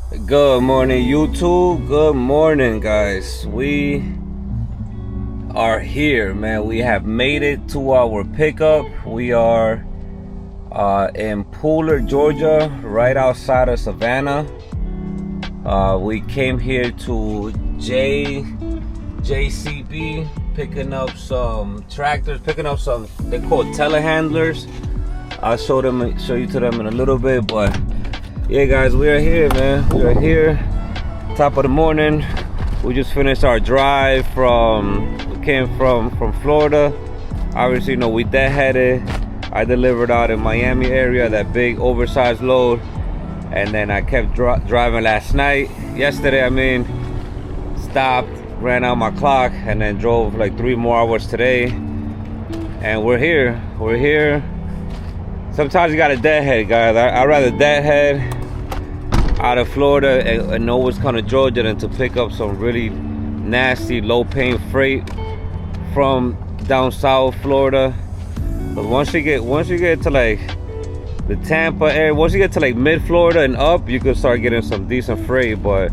Good morning, YouTube. Good morning, guys. We are here, man. We have made it to our pickup. We are in Pooler, Georgia, right outside of Savannah. We came here to JCB, picking up some tractors, picking up some, they're called telehandlers. I'll show you to them in a little bit, but yeah, guys, we are here, man. We are here, top of the morning. We just finished our drive we came from Florida. Obviously, you know, we deadheaded. I delivered out in Miami area, that big oversized load. And then I kept driving yesterday, I mean, stopped, ran out my clock, and then drove like 3 more hours today. And we're here. Sometimes you gotta deadhead, guys. I'd rather deadhead out of Florida and always come to Georgia than to pick up some really nasty, low-paying freight from down south Florida. But once you get to like the Tampa area, once you get to like mid-Florida and up, you can start getting some decent freight. But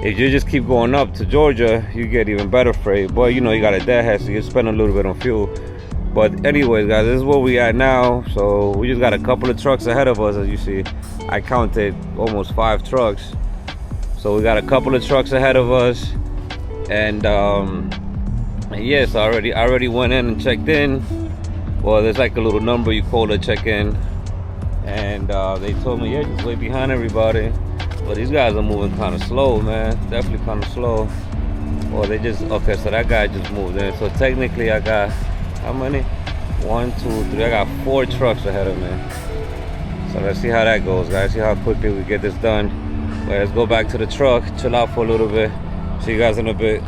if you just keep going up to Georgia, you get even better freight. But you know, you got a deadhead, so you spend a little bit on fuel. But anyways, guys, this is where we at now. So we just got a couple of trucks ahead of us. As you see, I counted almost 5 trucks. So we got a couple of trucks ahead of us. And yes, I already went in and checked in. Well, there's like a little number you call to check in. And they told me, yeah, just wait behind everybody. But these guys are moving kind of slow, man. Definitely kind of slow. Well, okay, so that guy just moved in. So technically I got, how many? 1, 2, 3. I got 4 trucks ahead of me. So let's see how that goes, guys. See how quickly we get this done. But let's go back to the truck, chill out for a little bit. See you guys in a bit.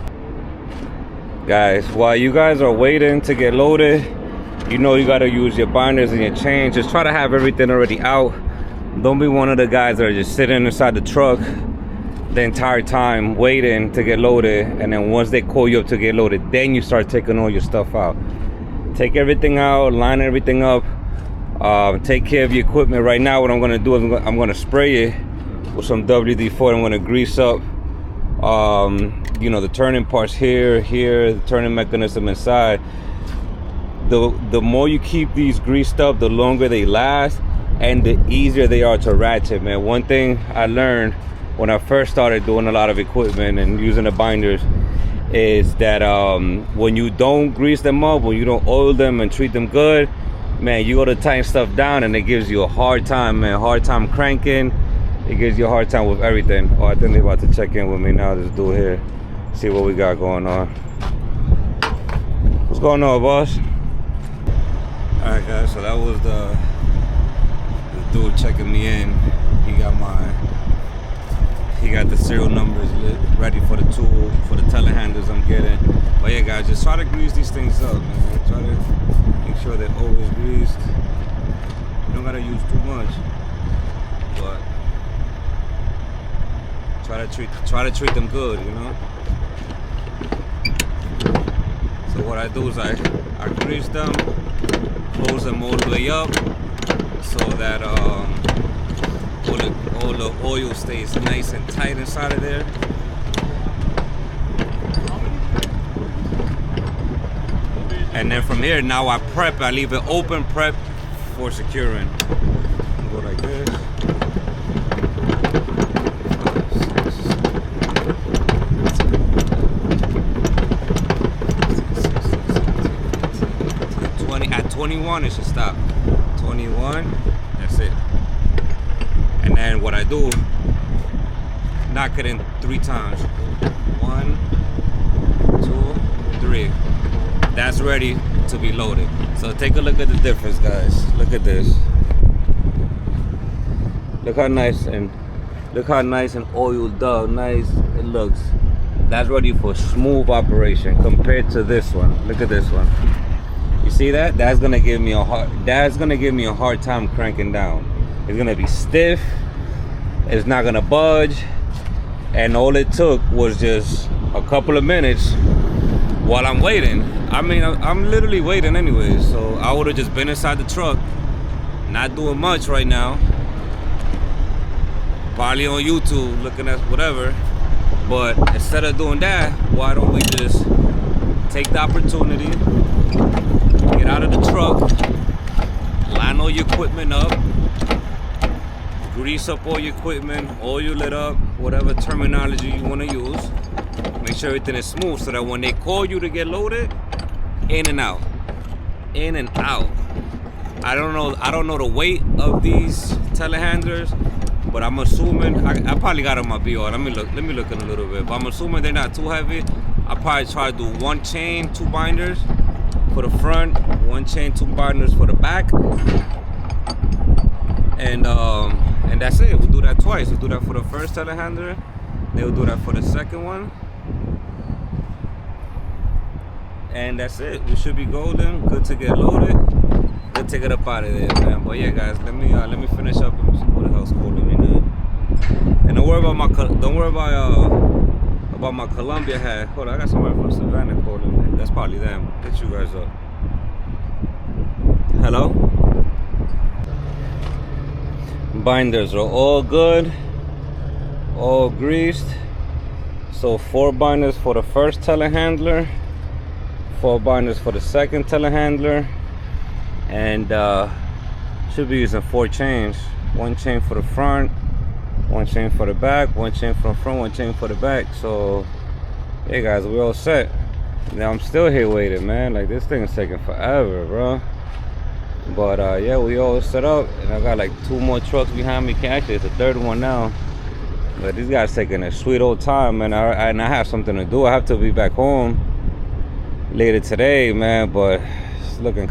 Guys, while you guys are waiting to get loaded, you know you gotta use your binders and your chains. Just try to have everything already out. Don't be one of the guys that are just sitting inside the truck the entire time waiting to get loaded, and then once they call you up to get loaded, then you start taking all your stuff out. Take everything out, line everything up, take care of your equipment. Right now what I'm going to do is I'm going to spray it with some WD-40. I'm going to grease up you know, the turning parts here, the turning mechanism inside. The more you keep these greased up, the longer they last and the easier they are to ratchet, man. One thing I learned when I first started doing a lot of equipment and using the binders is that when you don't grease them up, when you don't oil them and treat them good, man, you go to tighten stuff down and it gives you a hard time, man. Hard time cranking. It gives you a hard time with everything. Oh, I think they're about to check in with me now, this dude here. See what we got going on. What's going on, boss? Alright, guys, so that was the dude checking me in. He got the serial numbers ready for the tool, for the telehandlers I'm getting. But yeah, guys, just try to grease these things up, man. Try to make sure they're always greased. You don't gotta use too much, but try to treat them good, you know. So what I do is I grease them, close them all the way up, so that all the oil stays nice and tight inside of there. And then from here, now I leave it open, prep for securing. Go like this. 21, it should stop. 21, that's it. And then what I do, knock it in 3 times. 1, 2, 3. That's ready to be loaded. So take a look at the difference, guys. Look at this. Look how nice and oiled up, nice it looks. That's ready for smooth operation compared to this one. Look at this one. You see that? That's gonna give me a hard time cranking down. It's gonna be stiff. It's not gonna budge. And all it took was just a couple of minutes while I'm waiting. I mean, I'm literally waiting anyways. So I would have just been inside the truck, not doing much right now, probably on YouTube looking at whatever. But instead of doing that, why don't we just take the opportunity, get out of the truck, line all your equipment up, grease up all your equipment, oil it up, whatever terminology you want to use. Make sure everything is smooth so that when they call you to get loaded, in and out, in and out. I don't know the weight of these telehandlers, but I'm assuming I probably got on my BR. Let me look in a little bit. But I'm assuming they're not too heavy. I probably try to do 1 chain, 2 binders for the front, 1 chain, 2 binders for the back, and that's it. We'll do that twice. We'll do that for the first telehandler, then we'll do that for the second one, and that's it. We should be golden, good to get loaded. Let's take it up out of there, man. But yeah, guys, let me finish up and see what the hell's calling me now. And don't worry about my Columbia hat. Hold on, I got somebody from Savannah calling me. That's probably them. Get you guys up. Hello. Binders are all good, all greased. So 4 binders for the first telehandler, 4 binders for the second telehandler. And should be using 4 chains. 1 chain for the front, 1 chain for the back, 1 chain for the front, 1 chain for the back. So hey guys, we're all set. Now I'm still here waiting, man. Like, this thing is taking forever, bro. But yeah, we all set up, and I got like 2 more trucks behind me. Actually, it's the 3rd one now. But these guys taking a sweet old time, man. And I have something to do. I have to be back home later today, man. But it's looking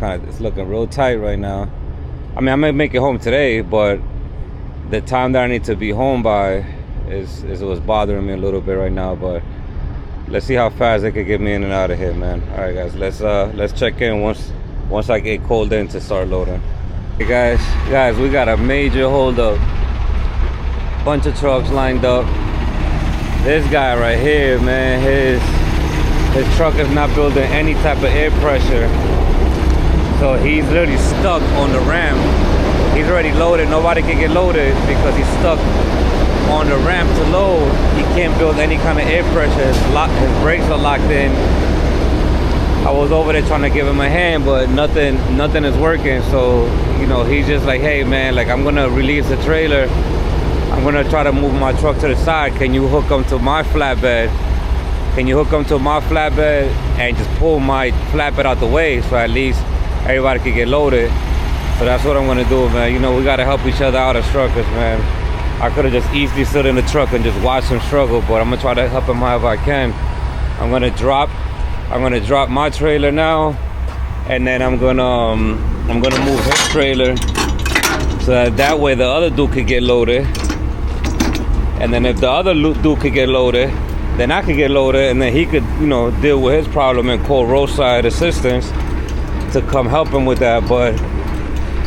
real tight right now. I mean, I may make it home today, but the time that I need to be home by is what's bothering me a little bit right now. But let's see how fast they could get me in and out of here, man. All right, guys, let's check in once I get called in to start loading. Hey guys, we got a major holdup. Bunch of trucks lined up. This guy right here, man, his truck is not building any type of air pressure. So he's literally stuck on the ramp. He's already loaded. Nobody can get loaded because he's stuck on the ramp to load. He can't build any kind of air pressure. His brakes are locked in. I was over there trying to give him a hand, but nothing is working. So, you know, he's just like, hey man, like, I'm gonna release the trailer. I'm gonna try to move my truck to the side. Can you hook him to my flatbed? Can you hook him to my flatbed and just pull my flatbed out the way so at least everybody can get loaded? So that's what I'm gonna do, man. You know, we gotta help each other out as truckers, man. I could have just easily stood in the truck and just watched him struggle, but I'm gonna try to help him however I can. I'm gonna drop my trailer now, and then I'm gonna move his trailer so that way the other dude could get loaded. And then if the other dude could get loaded, then I could get loaded, and then he could, you know, deal with his problem and call roadside assistance to come help him with that. But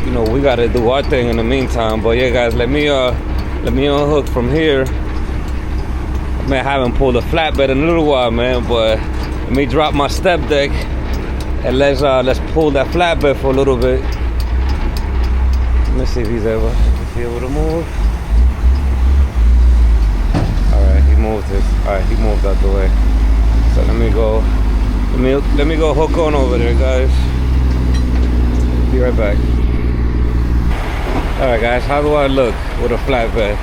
you know, we gotta do our thing in the meantime. But yeah, guys, let me unhook from here. I may have him pull the flatbed in a little while, man. But let me drop my step deck and let's pull that flatbed for a little bit. Let me see if he's able to move. All right, he moved it. All right, he moved out the way. So let me go hook on over there, guys. Be right back. All right, guys, how do I look with a flatbed?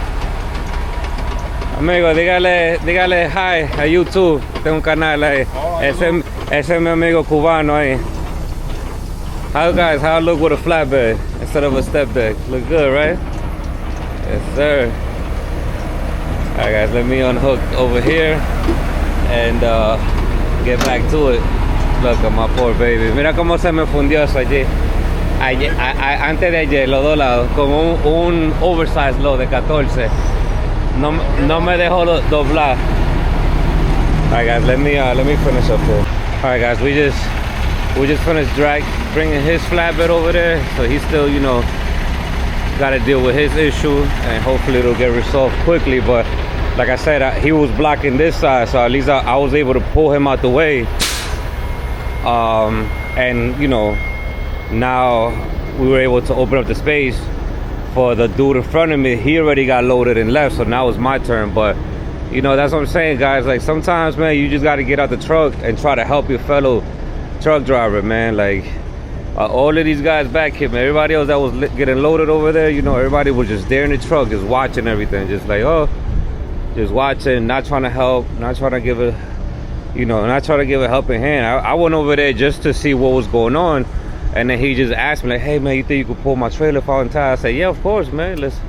Amigo, dígale hi a YouTube. Tengo un canal ahí. Ese es mi amigo cubano ahí. How I look with a flatbed instead of a step deck? Look good, right? Yes, sir. All right, guys, let me unhook over here and get back to it. Look at my poor baby. Mira cómo se me fundió eso allí. Antes de ayer, los dos lados, como un oversized load de 14. No me dejó doblar. Alright guys, let me finish up here. Alright guys, we just finished bringing his flatbed over there, so he's still, you know, got to deal with his issue, and hopefully it'll get resolved quickly. But like I said, he was blocking this side, so at least I was able to pull him out the way. And you know, now we were able to open up the space for the dude in front of me, he already got loaded and left, so now it's my turn. But you know, that's what I'm saying, guys. Like, sometimes, man, you just got to get out the truck and try to help your fellow truck driver, man. Like, all of these guys back here, man, everybody else that was getting loaded over there, you know, everybody was just there in the truck, just watching everything, just like, oh, just watching, not trying to help, not trying to give a, you know, not trying to give a helping hand. I went over there just to see what was going on, and then he just asked me, like, hey, man, you think you could pull my trailer if I'm tired? I said, yeah, of course, man, let's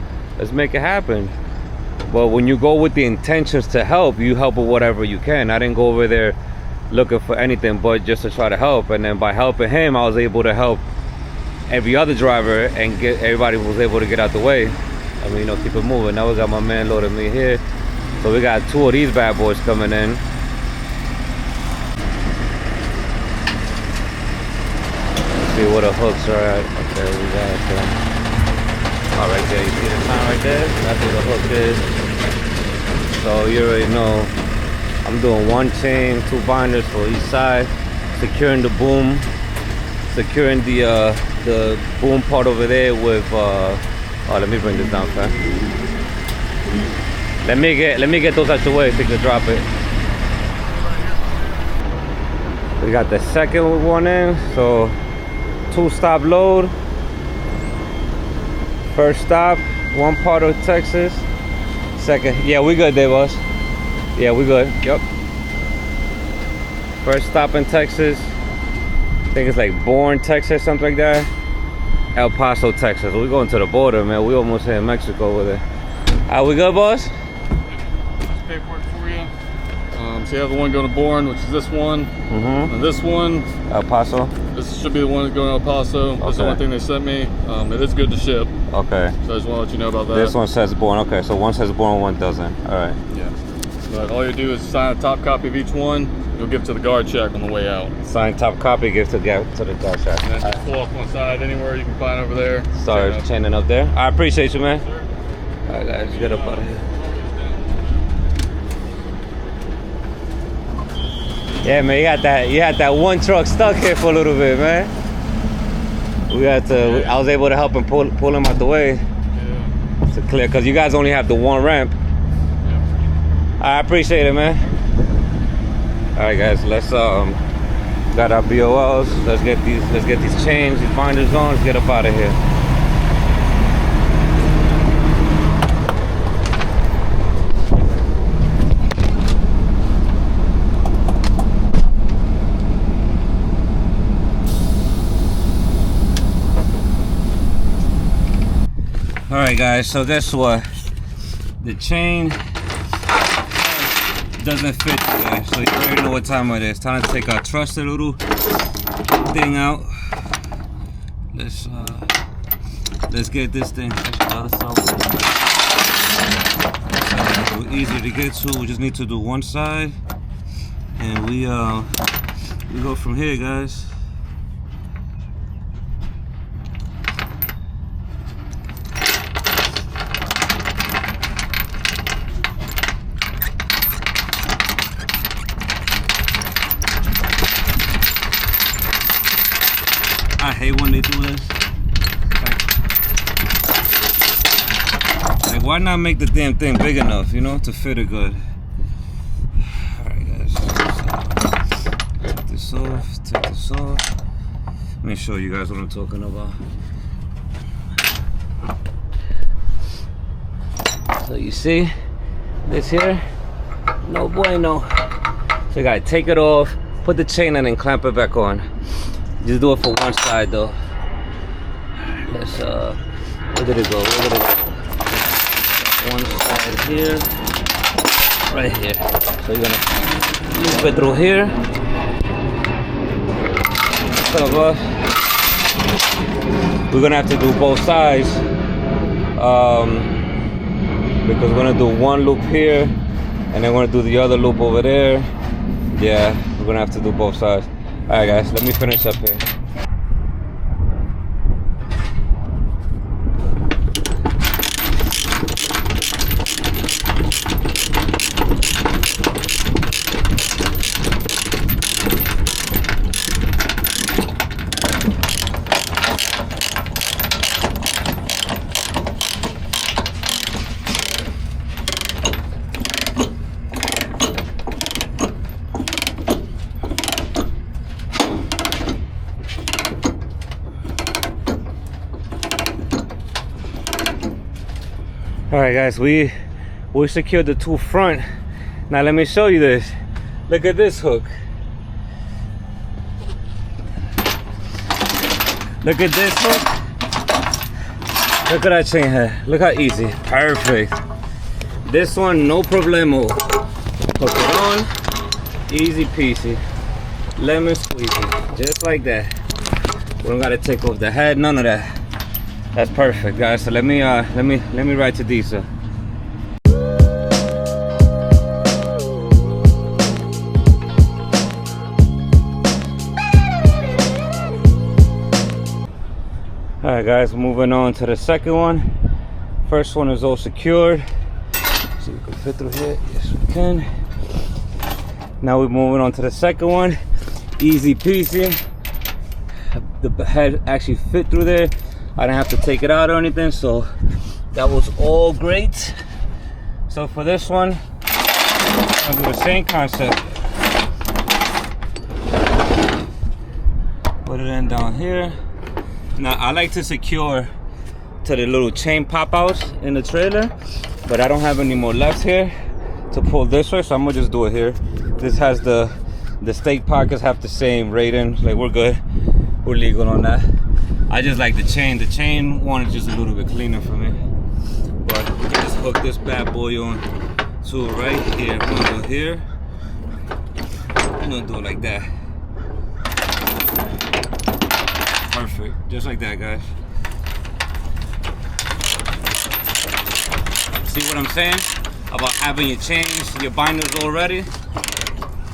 make it happen. But when you go with the intentions to help, you help with whatever you can. I didn't go over there looking for anything but just to try to help, and then by helping him, I was able to help every other driver and get everybody was able to get out the way. I mean, you know, keep it moving. Now we got my man loading me here, so we got 2 of these bad boys coming in. Let's see where the hooks are at. Okay, we got oh, right there. You see the sign right there? That's where the hook is. So you already know. I'm doing 1 chain, 2 binders for each side, securing the boom, securing the boom part over there with oh, let me bring this down fast. Let me get those out the way so you can drop it. We got the second one in, so 2 stop load. First stop, 1 part of Texas. Second, yeah, we good there, boss. Yeah, we good. Yep. First stop in Texas. I think it's like Bourne, Texas, something like that. El Paso, Texas. We're going to the border, man. We almost here in Mexico over there. Are we good, boss? Just pay for it for you. So you have the one going to Bourne, which is this one. And this one, El Paso. this should be the one that's going to El Paso. That's the one thing they sent me. It is good to ship. Okay. So I just want to let you know about that. This one says Bourne. Okay, so one says Bourne, one doesn't. All right. Yeah. But all you do is sign a top copy of each one. You'll give to the guard check on the way out. Sign top copy, give to the guard check. And then just pull off one side anywhere you can find over there. Start chaining up there. I appreciate you, man. Sure. All right, guys, get up out of here. Yeah, man, you had that one truck stuck here for a little bit, man. I was able to help him pull him out the way. Yeah. To clear, because you guys only have the 1 ramp. I appreciate it, man. All right, guys, let's got our BOLs. Let's get these chains, these binders on. Let's get up out of here. All right, guys. So guess what? The chain doesn't fit today, so you already know what time it is. Time to take our trusted little thing out. Let's get this thing. Easier to get to. We just need to do one side, and we go from here, guys. I hate when they do this. Like, why not make the damn thing big enough, you know, to fit it good? Alright, guys. Take this off. Let me show you guys what I'm talking about. So you see this here? No bueno. So you gotta take it off, put the chain in and clamp it back on. Just do it for one side though. Let's where did it go? One side here, right here. So you're gonna move it through here. We're gonna have to do both sides because we're gonna do one loop here and then we're gonna do the other loop over there. Yeah, we're gonna have to do both sides. All right, guys, let me finish up here. All right, guys, we secured the two front. Now let me show you this. Look at this hook. Look at this hook. Look at that chain head. Look how easy. Perfect. This one, no problemo. Hook it on. Easy peasy. Lemon squeezy. Just like that. We don't gotta take off the head, none of that. That's perfect, guys. So let me ride to diesel. All right, guys, moving on to the second one. First one is all secured. See if we can fit through here. Yes, we can. Now we're moving on to the second one. Easy peasy. The head actually fit through there. I didn't have to take it out or anything, so that was all great. So for this one, I'm gonna do the same concept. Put it in down here. Now I like to secure to the little chain pop outs in the trailer, but I don't have any more left here to pull this way, so I'm gonna just do it here. This has the stake pockets have the same rating, like we're good, we're legal on that. I just like the chain. The chain one is just a little bit cleaner for me, but we can just hook this bad boy on to right here. I'm gonna do it here. I'm gonna do it like that. Perfect, just like that, guys. See what I'm saying about having your chains, your binders all ready?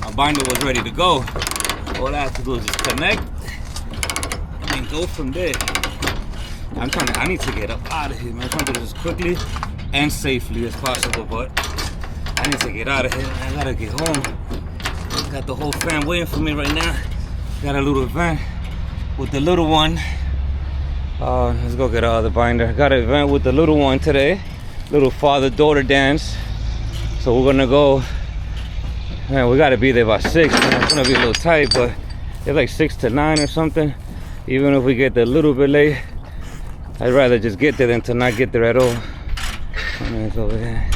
My binder was ready to go. All I have to do is just connect and go from there. I need to get up out of here, man. I'm trying to do this quickly and safely as possible, but I need to get out of here. I gotta get home. Got the whole fam waiting for me right now. Got a little event with the little one. Let's go get our other binder. Got an event with the little one today. Little father-daughter dance. So we're gonna go. Man, we gotta be there by 6. Man. It's gonna be a little tight, but it's like 6 to 9 or something. Even if we get there a little bit late, I'd rather just get there than to not get there at all. Oh, man, it's over there.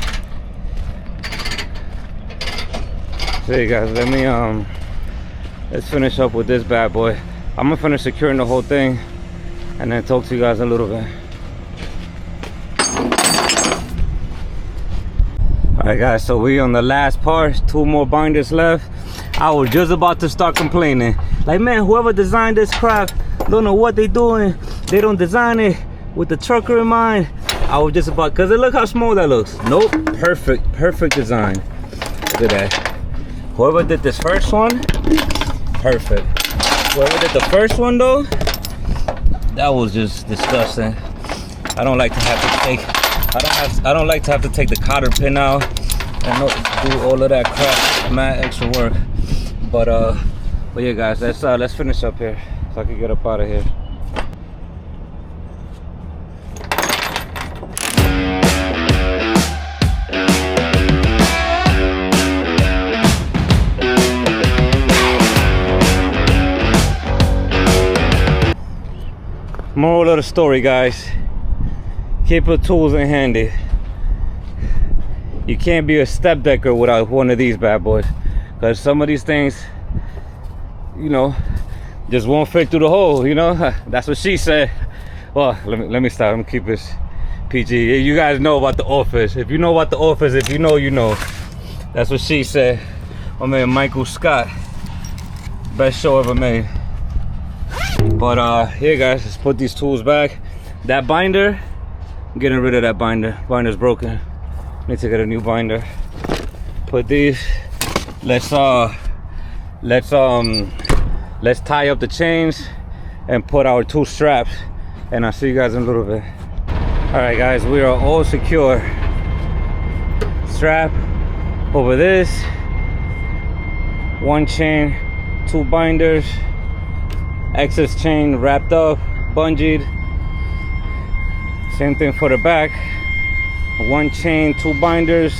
So you guys, let's finish up with this bad boy. I'm gonna finish securing the whole thing and then talk to you guys a little bit. All right, guys, so we on the last part. 2 more binders left. I was just about to start complaining, like, man, whoever designed this crap don't know what they doing. They don't design it with the trucker in mind. I was just about, cause look how small that looks. Nope, perfect design. Look at that. Whoever did this first one, perfect. Whoever did the first one though, that was just disgusting. I don't like to have to take. I don't like to have to take the cotter pin out and do all of that crap, mad extra work. But yeah, guys, let's finish up here so I can get up out of here. Moral of the story, guys, keep your tools in handy. You can't be a step decker without one of these bad boys, because some of these things, you know, just won't fit through the hole, you know. That's what she said. Well, let me stop. I'm gonna keep this PG. You guys know about The Office. If you know about The Office, if you know, you know. That's what she said. My man Michael Scott, best show ever made. But here, guys, let's put these tools back. That binder, I'm getting rid of that binder. Binder's broken. Need to get a new binder. Put these. Let's tie up the chains and put our 2 straps. And I'll see you guys in a little bit. All right, guys, we are all secure. Strap over this. 1 chain, 2 binders. Excess chain wrapped up, bungeed. Same thing for the back. 1 chain, 2 binders,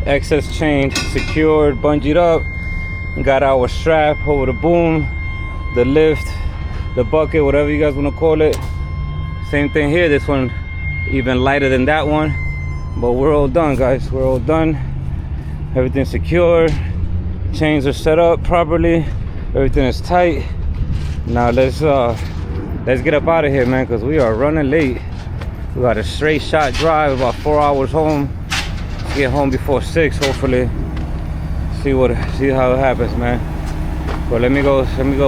excess chain secured, bungeed up. Got our strap over the boom, the lift, the bucket, whatever you guys want to call it. Same thing here. This one even lighter than that one. But we're all done, guys. We're all done. Everything's secure. Chains are set up properly. Everything is tight. Now let's get up out of here, man, because we are running late. We got a straight shot drive, about 4 hours home. Get home before 6, hopefully. See how it happens, man. But let me go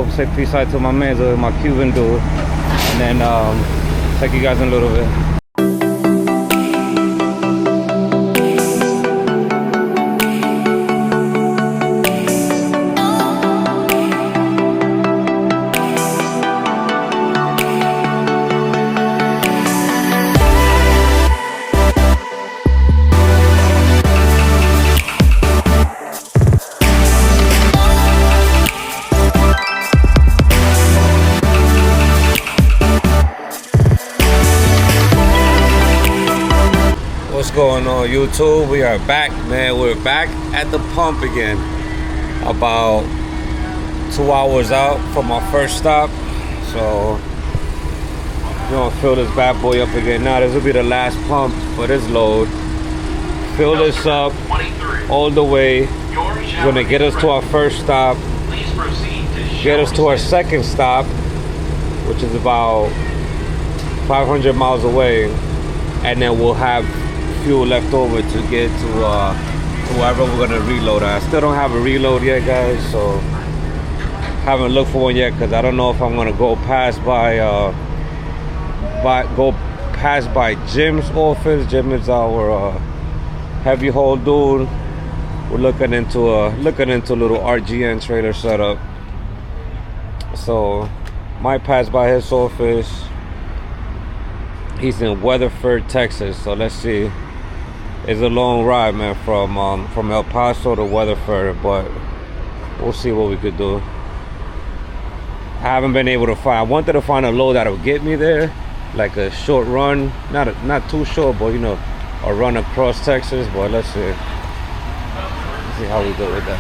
say peace out to my man, my Cuban dude, and then take you guys in a little bit. Going on YouTube? We are back, man. We're back at the pump again, about 2 hours out from our first stop. So we're gonna fill this bad boy up again. Now this will be the last pump for this load. Fill this up all the way. We're gonna get us to our first stop, get us to our second stop, which is about 500 miles away, and then we'll have fuel left over to get to wherever we're gonna reload. I still don't have a reload yet, guys, so haven't looked for one yet, because I don't know if I'm gonna go past by Jim's office. Jim is our heavy haul dude. We're looking into a little RGN trailer setup, so might pass by his office. He's in Weatherford, Texas, so let's see. It's a long ride, man, from El Paso to Weatherford, but we'll see what we could do. I haven't been able to find. I wanted to find a load that'll get me there, like a short run, not too short, but you know, a run across Texas. But let's see how we go with that.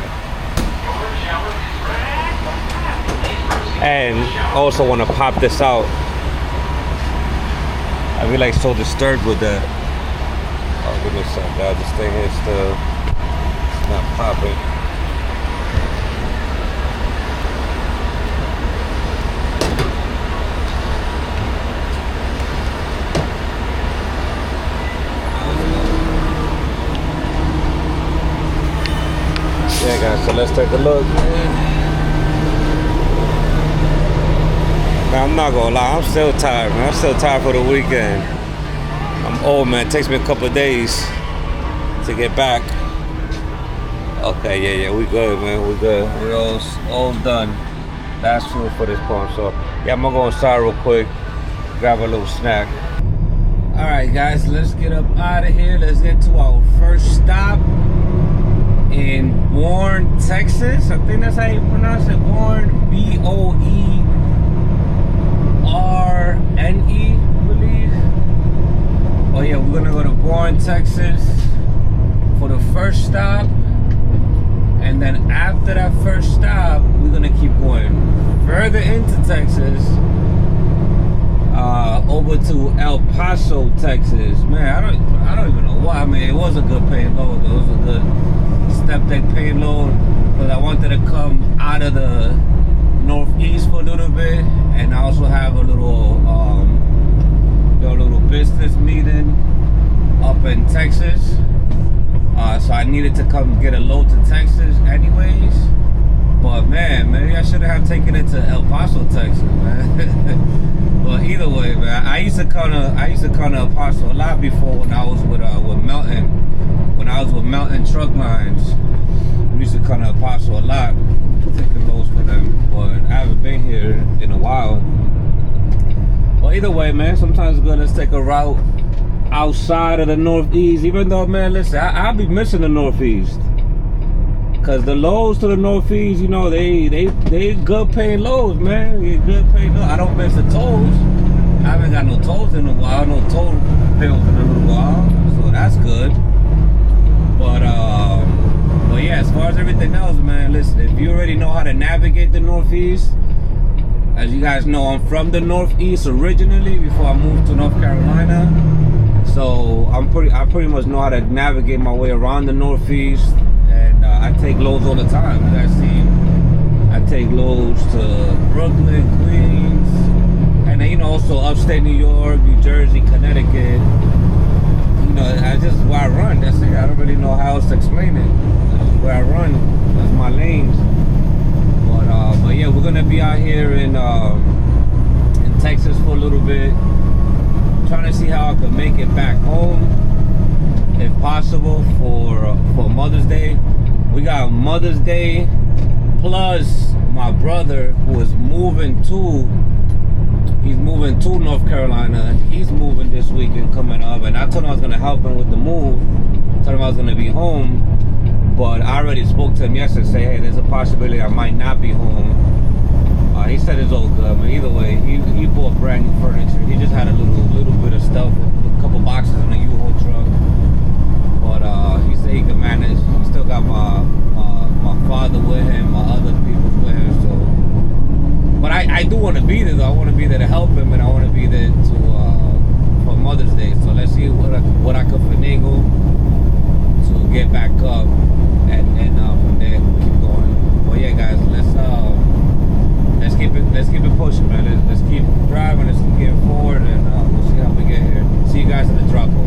And also want to pop this out. I feel like so disturbed with that. Oh goodness, God, this thing is still not popping. Yeah, guys, so let's take a look. Man, I'm not gonna lie, I'm still tired, man. I'm still tired for the weekend. I'm old, man. It takes me a couple of days to get back. Okay, yeah, we good, man. We good. We're all done. Last fuel for this pump. So yeah, I'm gonna go inside real quick, grab a little snack. All right, guys, let's get up out of here. Let's get to our first stop in Bourne, Texas. I think that's how you pronounce it. Bourne, B-O-E-R-N-E, I believe. Oh yeah, we're gonna go to Bourne, Texas for the first stop, and then after that first stop, we're gonna keep going further into Texas, over to El Paso, Texas. Man, I don't even know why. I mean, it was a good paying load. It was a good Stepdeck paying load, because I wanted to come out of the northeast for a little bit, and I also have a little business meeting up in Texas, so I needed to come get a load to Texas anyways. But man, maybe I should have taken it to El Paso, Texas, man. But either way, man, I used to come to El Paso a lot before when I was with Melton. When I was with Melton Truck Lines, we used to come to El Paso a lot, taking loads for them. But I haven't been here in a while. Well, either way, man, sometimes it's good. Let's take a route outside of the Northeast. Even though, man, listen, I'll be missing the Northeast, cause the loads to the Northeast, you know, they good paying loads, man. They good paying loads. I don't miss the tolls. I haven't got no tolls in a while, no toll bills in a little while, so that's good. But yeah, as far as everything else, man, listen, if you already know how to navigate the Northeast. As you guys know, I'm from the Northeast originally before I moved to North Carolina. So I pretty much know how to navigate my way around the Northeast, and I take loads all the time. I take loads to Brooklyn, Queens, and then, you know, also upstate New York, New Jersey, Connecticut. You know, that's just where I run. That's it. I don't really know how else to explain it. That's where I run. That's my lanes. But yeah, we're gonna be out here in Texas for a little bit, trying to see how I can make it back home, if possible, for Mother's Day. We got Mother's Day plus my brother, who is moving to North Carolina. He's moving this weekend coming up, and I told him I was gonna help him with the move. Told him I was gonna be home, but I already spoke to him yesterday. Say, hey, there's a possibility I might not be home. He said it's all good. I mean, either way, he bought brand new furniture. He just had a little bit of stuff, a couple boxes in a U-Haul truck. But he said he could manage. He still got my father with him, my other people with him. So, but I do want to be there though. I want to be there to help him, and I want to be there for Mother's Day. So let's see what I could finagle to get back up, and from there keep going. But yeah, guys, let's keep it pushing, man. Let's keep driving. Let's keep getting forward, and we'll see how we get here. See you guys in the drop hole.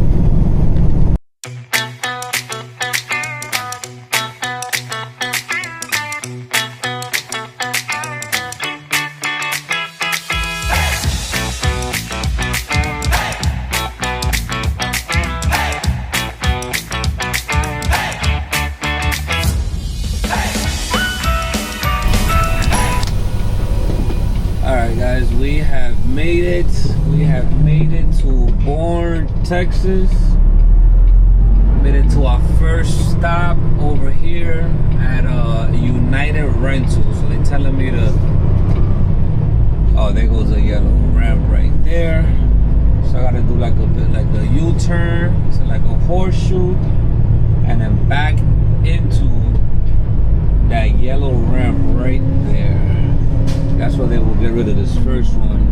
Guys, we have made it to Bourne, Texas. Made it to our first stop over here at United Rental. So they're telling me to, oh, there goes a yellow ramp right there. So I gotta do like a U-turn, so like a horseshoe, and then back into that yellow ramp right there. That's where they will get rid of this first one.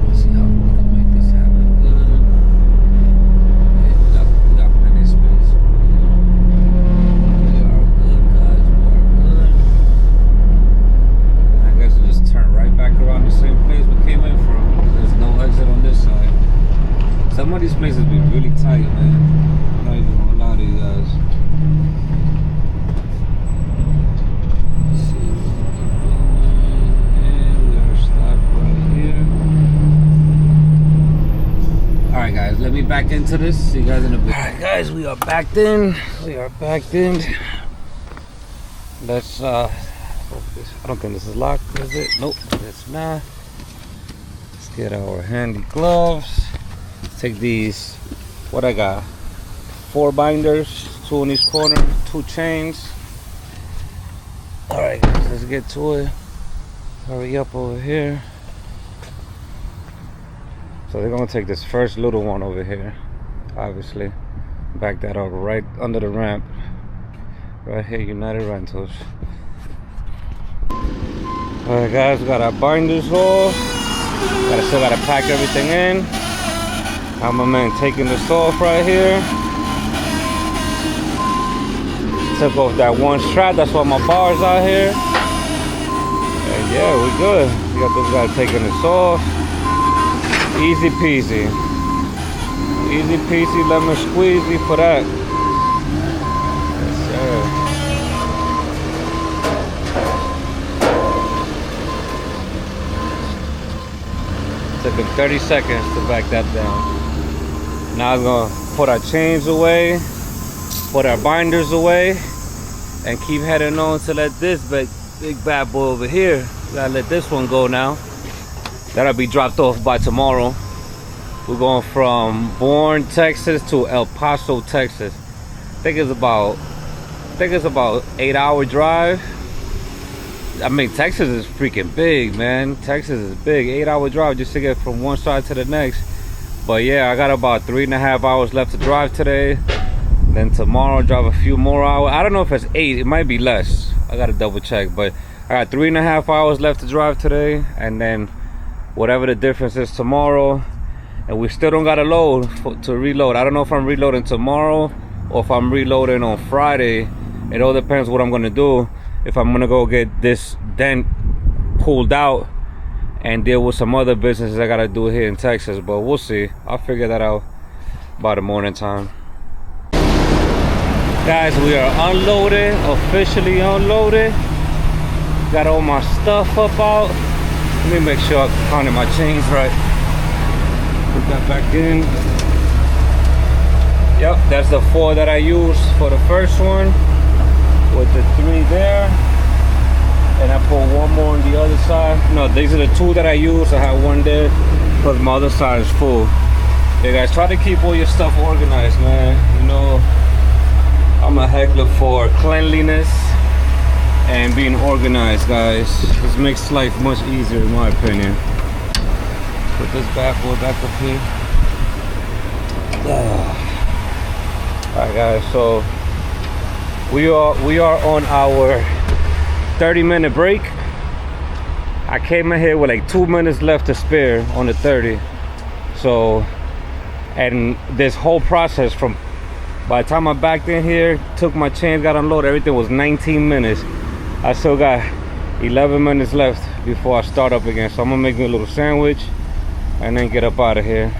Let's see how we can make this happen good. Okay, we got plenty of space. We are good, guys. We are good. And I guess we'll just turn right back around the same place we came in from. There's no exit on this side. Some of these places be really tight, man. I'm not even gonna lie to you guys. Alright guys, let me back into this. See you guys in a bit. Alright guys, we are backed in. Let's I don't think this is locked, is it? Nope, it's not. Let's get our handy gloves. Let's take these, what I got? 4 binders, 2 in each corner, 2 chains. Alright guys, let's get to it. Hurry up over here. So they're gonna take this first little one over here, obviously. Back that up right under the ramp. Right here, United Rentals. Alright guys, we got our binders off. Still gotta pack everything in. I'm my man taking this off right here. Took off that one strap, that's why my bar's out here. And yeah, we good. We got this guy taking this off. Easy peasy. Easy peasy, lemon squeezy for that. Yes, sir. Took him 30 seconds to back that down. Now we're gonna put our chains away, put our binders away, and keep heading on to let this big bad boy over here. Gotta let this one go now. That'll be dropped off by tomorrow. We're going from Bourne, Texas to El Paso, Texas. I think it's about 8-hour drive. I mean, Texas is freaking big, man. Texas is big. 8-hour drive just to get from one side to the next. But yeah, I got about 3.5 hours left to drive today. Then tomorrow drive a few more hours. I don't know if it's 8, it might be less. I gotta double check, but I got 3.5 hours left to drive today, and then whatever the difference is tomorrow. and we still don't got a load to reload. I don't know if I'm reloading tomorrow or if I'm reloading on Friday. It all depends what I'm gonna do. If I'm gonna go get this dent pulled out and deal with some other businesses I gotta do here in Texas, but we'll see. I'll figure that out by the morning time. Guys, we are unloaded, officially unloaded. Got all my stuff up out. Let me make sure I counted my chains right. Put that back in. Yep, that's the 4 that I used for the first one, with the 3 there. And I put 1 more on the other side. No, these are the 2 that I used. I have 1 there because my other side is full. Hey guys, try to keep all your stuff organized, man. You know, I'm a heckler for cleanliness and being organized, guys. This makes life much easier in my opinion. Put this bad boy back up here. Alright guys, so we are on our 30-minute break. I came in here with like 2 minutes left to spare on the 30. So, and this whole process from by the time I backed in here, took my chains, got unloaded, everything was 19 minutes. I still got 11 minutes left before I start up again. So I'm gonna make me a little sandwich and then get up out of here.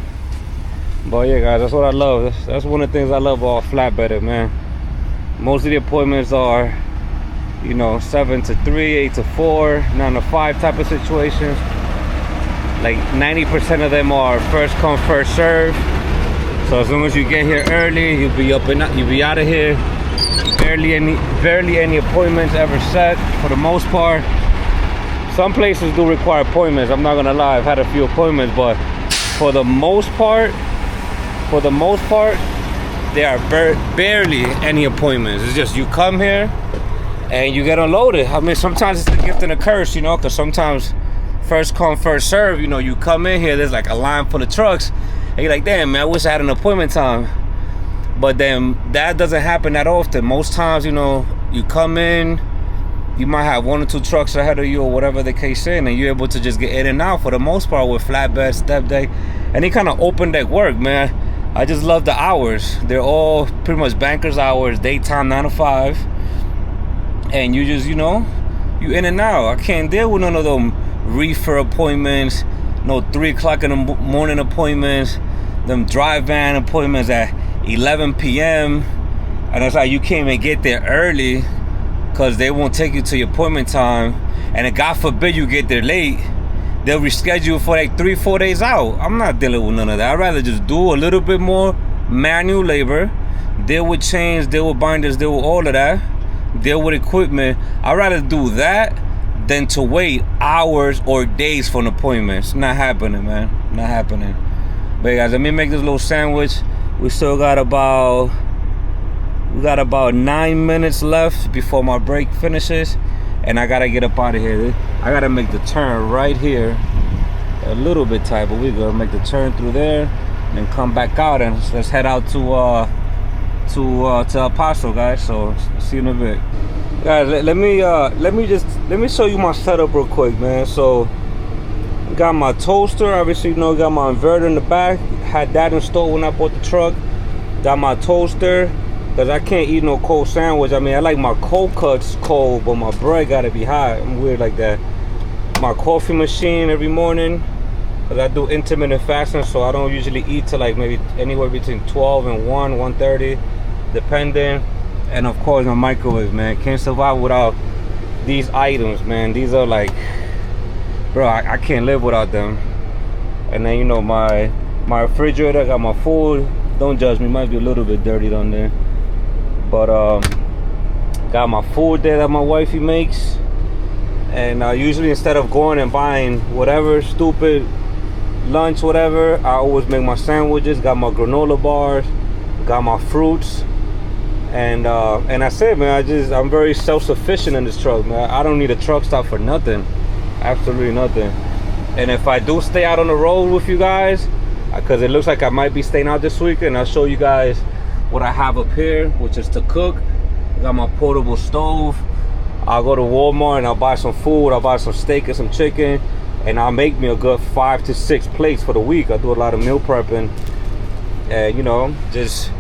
But yeah guys, that's what I love. That's one of the things I love about flatbedding, man. Most of the appointments are, you know, 7 to 3, 8 to 4, 9 to 5 type of situations. Like 90% of them are first come, first serve. So as long as you get here early, you'll be up and you'll be out of here. Barely any appointments ever set for the most part. Some places do require appointments. I'm not gonna lie, I've had a few appointments, but for the most part, there are barely any appointments. It's just you come here and you get unloaded. I mean, sometimes it's a gift and a curse, you know, because sometimes first come, first serve. You know, you come in here, there's like a line full of trucks, and you're like, damn, man, I wish I had an appointment time. But then that doesn't happen that often. Most times, you know, you come in, you might have 1 or 2 trucks ahead of you or whatever the case is, and you're able to just get in and out for the most part with flatbed, step deck, any kind of open deck work, man. I just love the hours. They're all pretty much banker's hours, daytime 9 to 5. And you just, you know, you in and out. I can't deal with none of them reefer appointments, no 3 o'clock in the morning appointments, them drive van appointments at 11 p.m. And it's like you can't even get there early because they won't take you to your appointment time. And if God forbid you get there late, they'll reschedule for like 3-4 days out. I'm not dealing with none of that. I'd rather just do a little bit more manual labor, deal with chains, deal with binders, deal with all of that, deal with equipment. I'd rather do that than to wait hours or days for an appointment. It's not happening, man. Not happening. But guys, let me make this little sandwich. We still got about 9 minutes left before my break finishes, and I gotta get up out of here. I gotta make the turn right here, a little bit tight, but we're gonna make the turn through there and come back out, and let's head out to El Paso, guys. So see you in a bit, guys. Let me show you my setup real quick, man. So got my toaster, obviously, you know, got my inverter in the back. Had that installed when I bought the truck. Got my toaster, because I can't eat no cold sandwich. I mean, I like my cold cuts cold, but my bread gotta be hot. I'm weird like that. My coffee machine every morning, because I do intermittent fasting, so I don't usually eat till like maybe anywhere between 12 and 1:30, depending. And of course my microwave, man. Can't survive without these items, man. These are like, bro, I can't live without them. And then, you know, my refrigerator, I got my food. Don't judge me, might be a little bit dirty down there, but got my food there that my wifey makes. And usually instead of going and buying whatever stupid lunch, whatever, I always make my sandwiches. Got my granola bars, got my fruits, and that's it, man. I'm very self-sufficient in this truck, man. I don't need a truck stop for nothing, absolutely nothing. And if I do stay out on the road with you guys, because it looks like I might be staying out this weekend, I'll show you guys what I have up here, which is to cook. I got my portable stove. I'll go to Walmart and I'll buy some food. I'll buy some steak and some chicken, and I'll make me a good 5 to 6 plates for the week. I do a lot of meal prepping, and you know, just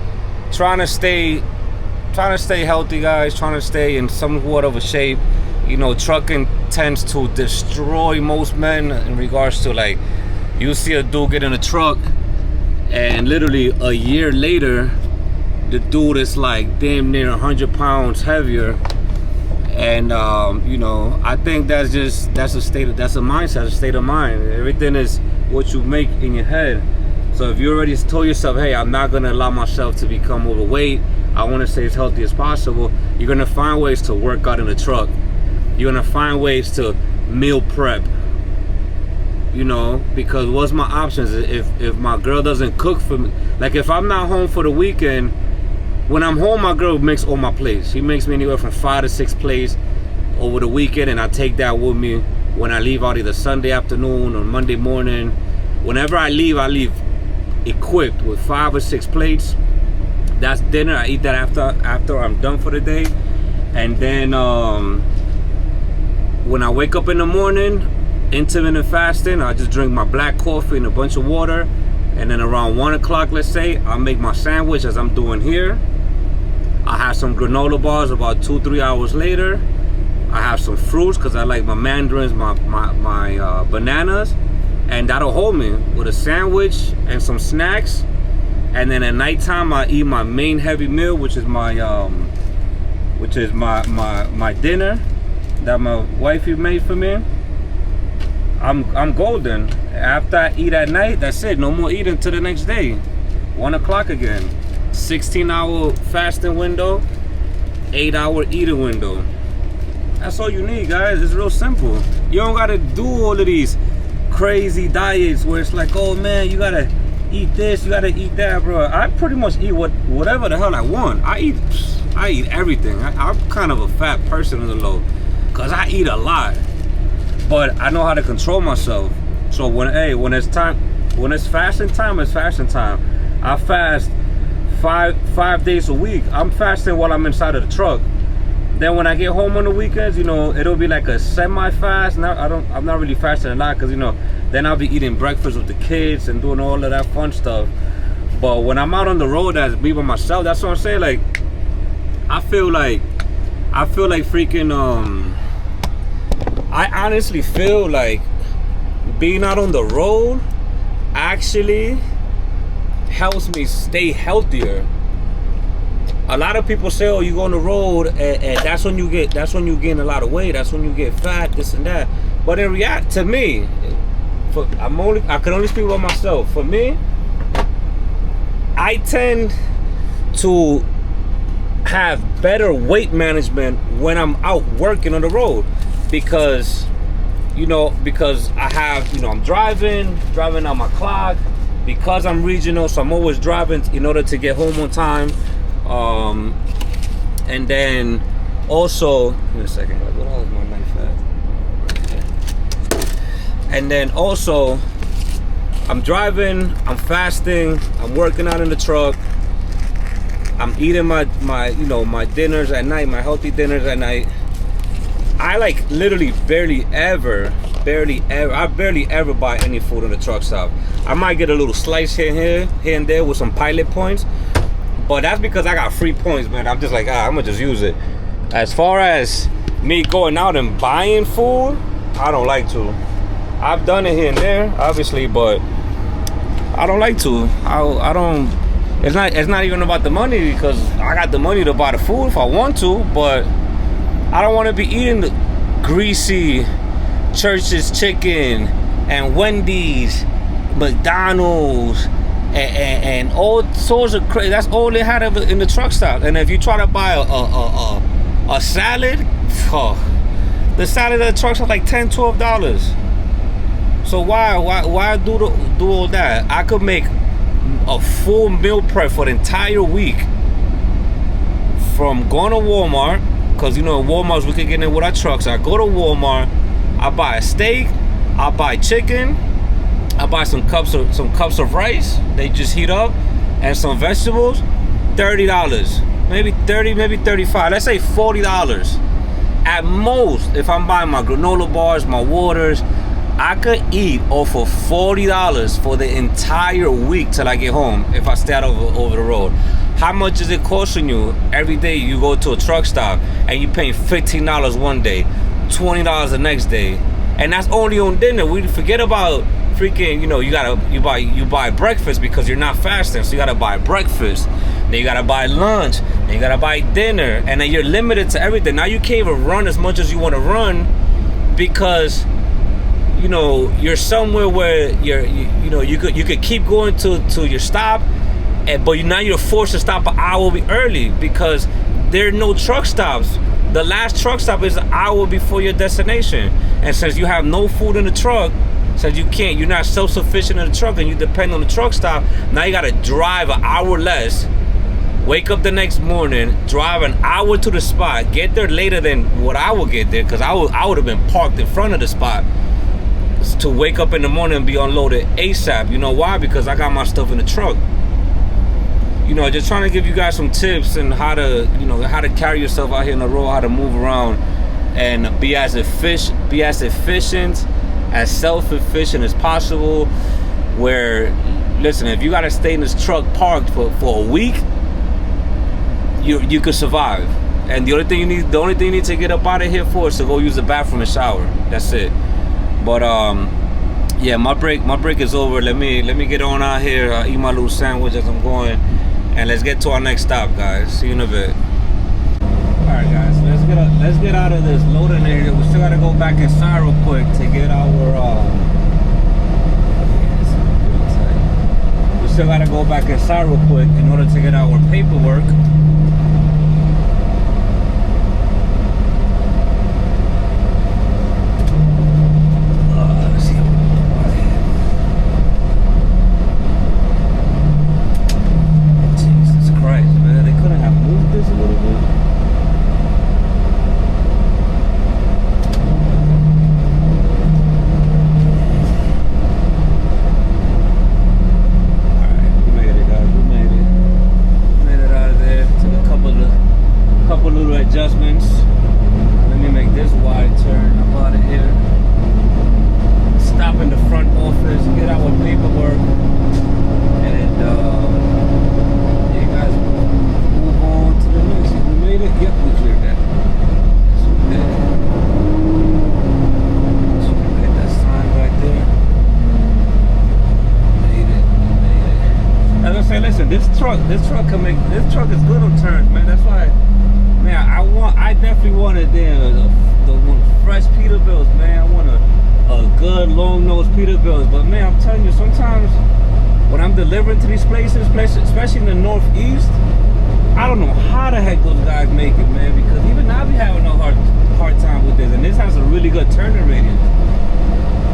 trying to stay healthy, guys. Trying to stay in somewhat of a shape. You know, trucking tends to destroy most men in regards to, like, you see a dude get in a truck and literally a year later the dude is like damn near 100 pounds heavier. And you know, I think that's a mindset, a state of mind. Everything is what you make in your head. So if you already told yourself, hey, I'm not gonna allow myself to become overweight, I want to stay as healthy as possible, you're gonna find ways to work out in the truck. You're gonna find ways to meal prep, you know, because what's my options if my girl doesn't cook for me? Like, if I'm not home for the weekend, when I'm home, my girl makes all my plates. She makes me anywhere from 5 to 6 plates over the weekend, and I take that with me when I leave out, either Sunday afternoon or Monday morning. Whenever I leave equipped with 5 or 6 plates. That's dinner. I eat that after I'm done for the day. And then when I wake up in the morning, intermittent fasting, I just drink my black coffee and a bunch of water. And then around 1 o'clock, let's say, I'll make my sandwich, as I'm doing here. I have some granola bars about 2-3 hours later. I have some fruits because I like my mandarins, my bananas, and that'll hold me with a sandwich and some snacks. And then at nighttime, I eat my main heavy meal, which is my dinner that my wifey made for me. I'm golden. After I eat at night, that's it. No more eating till the next day. 1 o'clock again. 16-hour fasting window, 8-hour eating window. That's all you need, guys. It's real simple. You don't gotta do all of these crazy diets where it's like, oh man, you gotta eat this, you gotta eat that, bro. I pretty much eat whatever the hell I want. I eat everything. I'm kind of a fat person in the low, cause I eat a lot. But I know how to control myself. So when it's fasting time, it's fasting time. I fast five days a week. I'm fasting while I'm inside of the truck. Then when I get home on the weekends, you know, it'll be like a semi-fast. I'm not really fasting a lot, because, you know, then I'll be eating breakfast with the kids and doing all of that fun stuff. But when I'm out on the road as me by myself, that's what I'm saying. Like, I feel like freaking I honestly feel like being out on the road actually helps me stay healthier. A lot of people say, oh, you go on the road and that's when you gain a lot of weight, that's when you get fat, this and that. But in reality, to me, I can only speak about myself. For me, I tend to have better weight management when I'm out working on the road, because I have, I'm driving on my clock, because I'm regional, so I'm always driving in order to get home on time. And then also, give me a second, what the hell is my knife at? And then also, I'm driving, I'm fasting, I'm working out in the truck, I'm eating my dinners at night, my healthy dinners at night. I like literally barely ever buy any food in the truck stop. I might get a little slice here and there with some pilot points, but that's because I got free points, man. I'm just like, I'm gonna just use it. As far as me going out and buying food, I don't like to. I've done it here and there, obviously, but I don't like to. I don't. It's not even about the money, because I got the money to buy the food if I want to, but I don't want to be eating the greasy Church's chicken and Wendy's, McDonald's, and all sorts of crazy. That's all they had in the truck stop. And if you try to buy a salad, the salad at the truck stop like $10-12. So why do all that? I could make a full meal prep for the entire week from going to Walmart, because in Walmart's we can get in with our trucks. I go to Walmart, I buy a steak, I buy chicken, I buy some cups of rice, they just heat up, and some vegetables. $30, maybe 30, maybe 35. Let's say $40 at most if I'm buying my granola bars, my waters, I could eat off of $40 for the entire week till I get home if I stay out over the road. How much is it costing you every day you go to a truck stop and you paying $15 one day, $20 the next day, and that's only on dinner. We forget about freaking, you know, you buy breakfast because you're not fasting, so you gotta buy breakfast, then you gotta buy lunch, then you gotta buy dinner, and then you're limited to everything. Now you can't even run as much as you want to run because, you know, you're somewhere where you could keep going to your stop, but now you're forced to stop an hour early because there are no truck stops. The last truck stop is an hour before your destination, and since you have no food in the truck, since you're not self-sufficient in the truck and you depend on the truck stop, now you gotta drive an hour less, wake up the next morning, drive an hour to the spot, get there later than what I would get there, because I would have been parked in front of the spot to wake up in the morning and be unloaded ASAP. You know why? Because I got my stuff in the truck. You know, just trying to give you guys some tips and how to carry yourself out here in the road, how to move around and be as efficient, as self-efficient as possible. Where, listen, if you gotta stay in this truck parked for a week, you could survive. And the only thing you need to get up out of here for is to go use the bathroom and shower. That's it. But yeah, my break is over. Let me get on out here, eat my little sandwich as I'm going, and let's get to our next stop, guys. See you in a bit. All right, guys, let's get out of this loading area. We still gotta go back inside real quick to get our we still gotta go back inside real quick in order to get our paperwork. Let's see. Jesus Christ, man, they couldn't have moved this a little bit. Adjustments. Let me make this wide turn up out of here. Stop in the front office, get our paperwork, and you guys move on to the next. We made it. Yep, we cleared that. So we did. So we hit that sign right there. Made it. As I say, listen, this truck is good on turns, man. That's why. Man, I definitely wanted the fresh Peterbilts, man. I want a good long nose Peterbilts. But man, I'm telling you, sometimes when I'm delivering to these places, especially in the Northeast, I don't know how the heck those guys make it, man. Because even I be having a hard time with this, and this has a really good turning radius.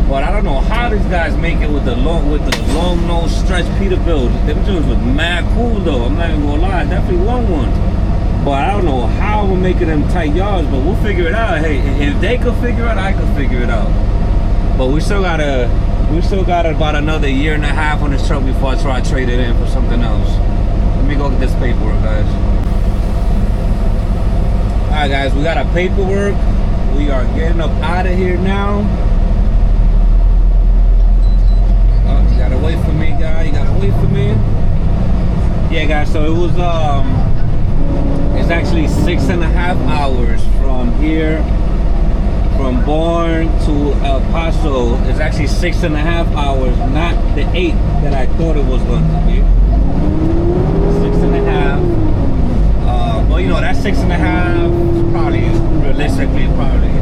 But I don't know how these guys make it with the long nose stretch Peterbilt. Them dudes was mad cool though. I'm not even gonna lie, I definitely want one. But I don't know how we're making them tight yards, but we'll figure it out. Hey, if they could figure it out, I could figure it out. But we still got about another year and a half on this truck before I try to trade it in for something else. Let me go get this paperwork, guys. Alright guys, we got our paperwork. We are getting up out of here now. Oh, you gotta wait for me, guys. You gotta wait for me. Yeah guys, so it was it's actually 6.5 hours from here, from Bourne to El Paso. It's actually 6.5 hours, not the 8 that I thought it was going to be. 6.5. Well, you know, that 6.5 is probably, realistically, probably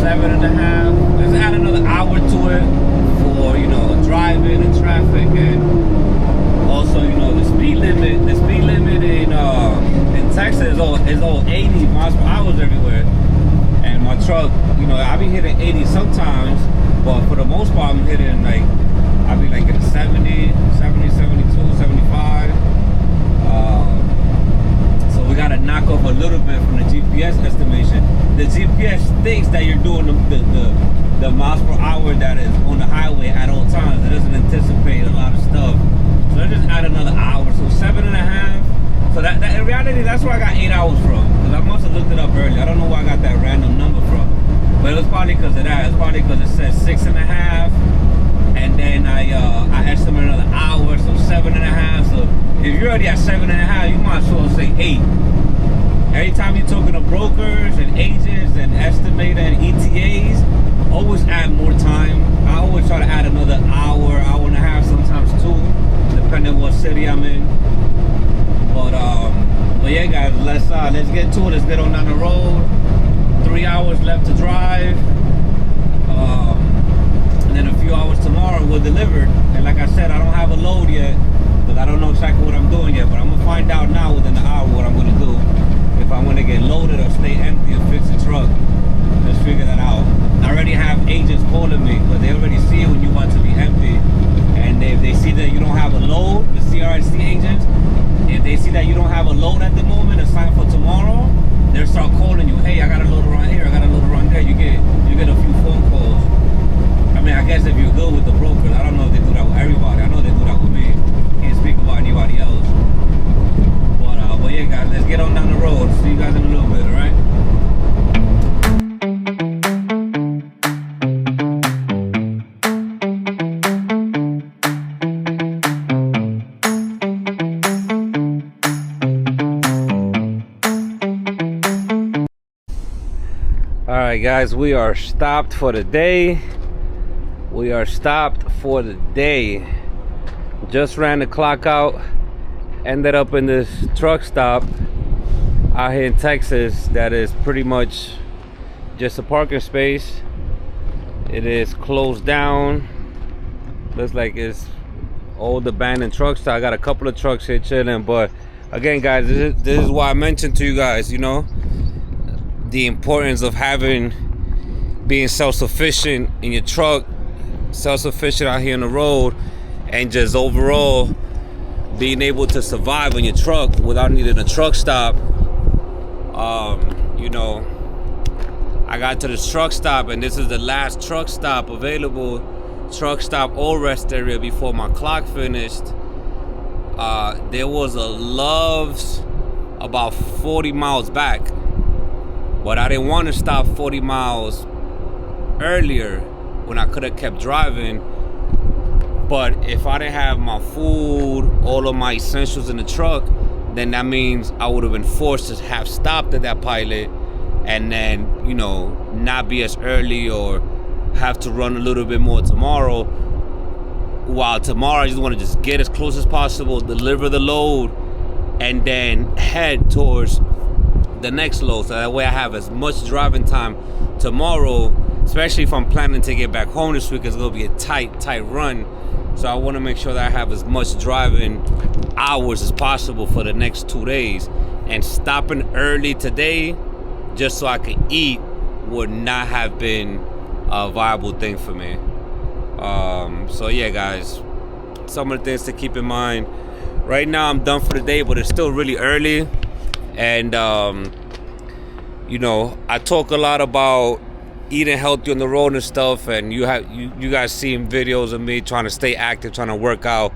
7.5. Let's add another hour to it for, you know, driving and traffic, and also, you know, the speed limit in Texas is all 80 miles per hour everywhere. And my truck, you know, I be hitting 80 sometimes, but for the most part, I'm hitting like, I'll be like in 70, 72, 75. So we gotta knock off a little bit from the GPS estimation. The GPS thinks that you're doing the miles per hour that is on the highway at all times. It doesn't anticipate a lot of stuff. So let's just add another hour. So 7.5. So that in reality, that's where I got 8 hours from. Because I must have looked it up earlier. I don't know where I got that random number from. But it was probably because of that. It's probably because it said 6.5, and then I estimated another hour, so 7.5. So if you're already at 7.5, you might as well say 8. Every time you're talking to brokers and agents and estimator and ETAs, always add more time. I always try to add another hour, hour and a half, sometimes 2, depending on what city I'm in. But yeah, guys, let's get to it. Let's get on down the road. 3 hours left to drive, and then a few hours tomorrow we're delivered. And like I said, I don't have a load yet because I don't know exactly what I'm doing yet. But I'm gonna find out now within the hour what I'm gonna do. If I'm gonna get loaded or stay empty and fix the truck. Let's figure that out. I already have agents calling me, but they already see it when you want to be empty. And if they see that you don't have a load, the CRST agents, if they see that you don't have a load at the moment, it's time for tomorrow, they'll start calling you. Hey, I got a load around here, I got a load around there. You get a few phone calls. I mean, I guess if you're good with the brokers, I don't know if they do that with everybody. I know they do that with me. Can't speak about anybody else. But yeah, guys, let's get on down the road. See you guys in a little bit, all right? All right, guys, we are stopped for the day. We are stopped for the day. Just ran the clock out. Ended up in this truck stop out here in Texas that is pretty much just a parking space. It is closed down. Looks like it's old abandoned truck stop. I got a couple of trucks here chilling, but again, guys, this is why I mentioned to you guys, you know, the importance of being self-sufficient in your truck, self-sufficient out here on the road, and just overall being able to survive in your truck without needing a truck stop. You know, I got to this truck stop, and this is the last truck stop available, truck stop or rest area before my clock finished. There was a Love's about 40 miles back, but I didn't want to stop 40 miles earlier when I could have kept driving. But if I didn't have my food, all of my essentials in the truck, then that means I would have been forced to have stopped at that pilot and then, you know, not be as early or have to run a little bit more tomorrow. While tomorrow I just want to just get as close as possible, deliver the load, and then head towards the next load. So that way I have as much driving time tomorrow, especially if I'm planning to get back home this week. It's going to be a tight run. So I want to make sure that I have as much driving hours as possible for the next 2 days. And stopping early today just so I could eat would not have been a viable thing for me. So yeah, guys, some of the things to keep in mind. Right now I'm done for the day, but it's still really early. And you know, I talk a lot about eating healthy on the road and stuff, and you guys seen videos of me trying to stay active, trying to work out,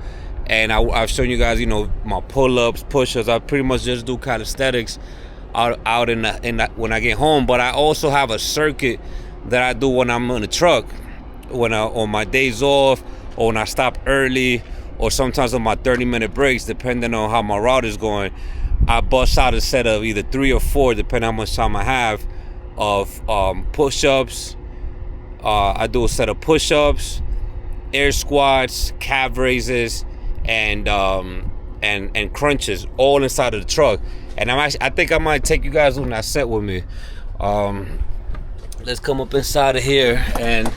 and I've shown you guys, you know, my pull-ups, push-ups. I pretty much just do calisthenics out in when I get home. But I also have a circuit that I do when I'm in the truck, on my days off, or when I stop early, or sometimes on my 30-minute breaks, depending on how my route is going. I bust out a set of either 3 or 4, depending on how much time I have, of push-ups. I do a set of push-ups, air squats, calf raises, and crunches, all inside of the truck. And I think I might take you guys on that set with me. Let's come up inside of here and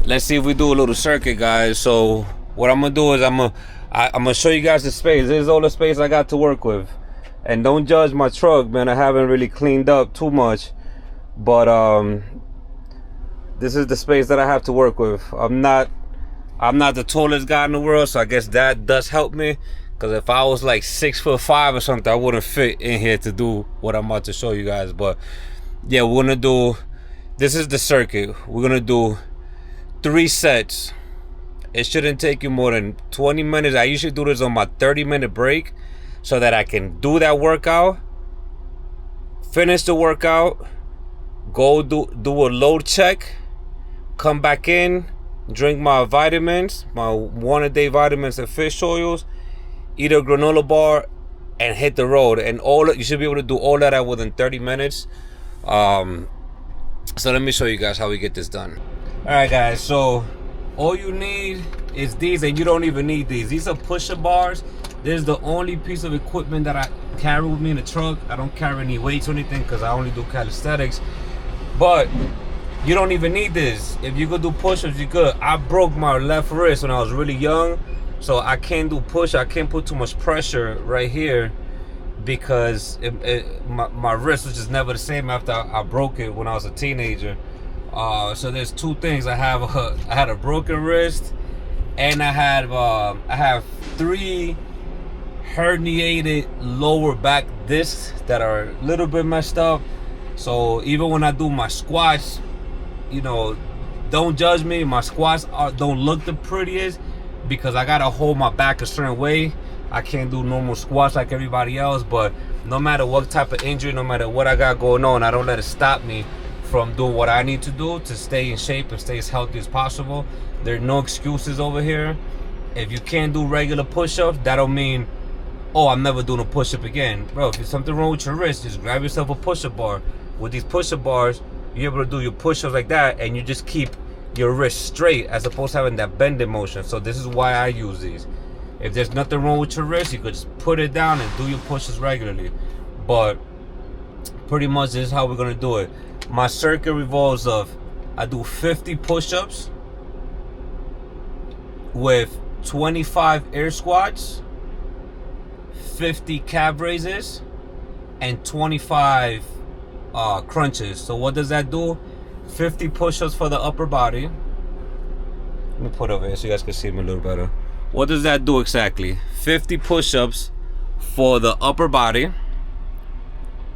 let's see if we do a little circuit, guys. So what I'm gonna do is I'm gonna show you guys the space. This is all the space I got to work with. And don't judge my truck, man. I haven't really cleaned up too much, but this is the space that I have to work with. I'm not the tallest guy in the world, so I guess that does help me. Because if I was like 6'5" or something, I wouldn't fit in here to do what I'm about to show you guys. But yeah, we're gonna do. This is the circuit. We're gonna do 3 sets. It shouldn't take you more than 20 minutes. I usually do this on my 30-minute break, so that I can do that workout, finish the workout, go do a load check, come back in, drink my vitamins, my 1 a day vitamins and fish oils, eat a granola bar, and hit the road. And you should be able to do all of that within 30 minutes. So let me show you guys how we get this done. All right, guys, so all you need is these, and you don't even need these. These are push-up bars. This is the only piece of equipment that I carry with me in the truck. I don't carry any weights or anything because I only do calisthenics. But you don't even need this. If you could do push-ups, you could. I broke my left wrist when I was really young, so I can't do push. I can't put too much pressure right here because my wrist was just never the same after I broke it when I was a teenager. So there's two things. I had a broken wrist, and I have 3 herniated lower back discs that are a little bit messed up. So even when I do my squats, you know, don't judge me. My squats don't look the prettiest because I gotta hold my back a certain way. I can't do normal squats like everybody else. But no matter what type of injury, no matter what I got going on, I don't let it stop me from doing what I need to do to stay in shape and stay as healthy as possible. There are no excuses over here. If you can't do regular push-ups, that don't mean, oh, I'm never doing a push-up again. Bro, if there's something wrong with your wrist, just grab yourself a push-up bar. With these push-up bars, you're able to do your push-ups like that, and you just keep your wrist straight as opposed to having that bending motion. So this is why I use these. If there's nothing wrong with your wrist, you could just put it down and do your pushes regularly. But pretty much this is how we're gonna do it. My circuit revolves of, I do 50 push-ups with 25 air squats, 50 calf raises, and 25 crunches. So what does that do? 50 push-ups for the upper body. Let me put it over here so you guys can see me a little better. What does that do exactly? 50 push-ups for the upper body.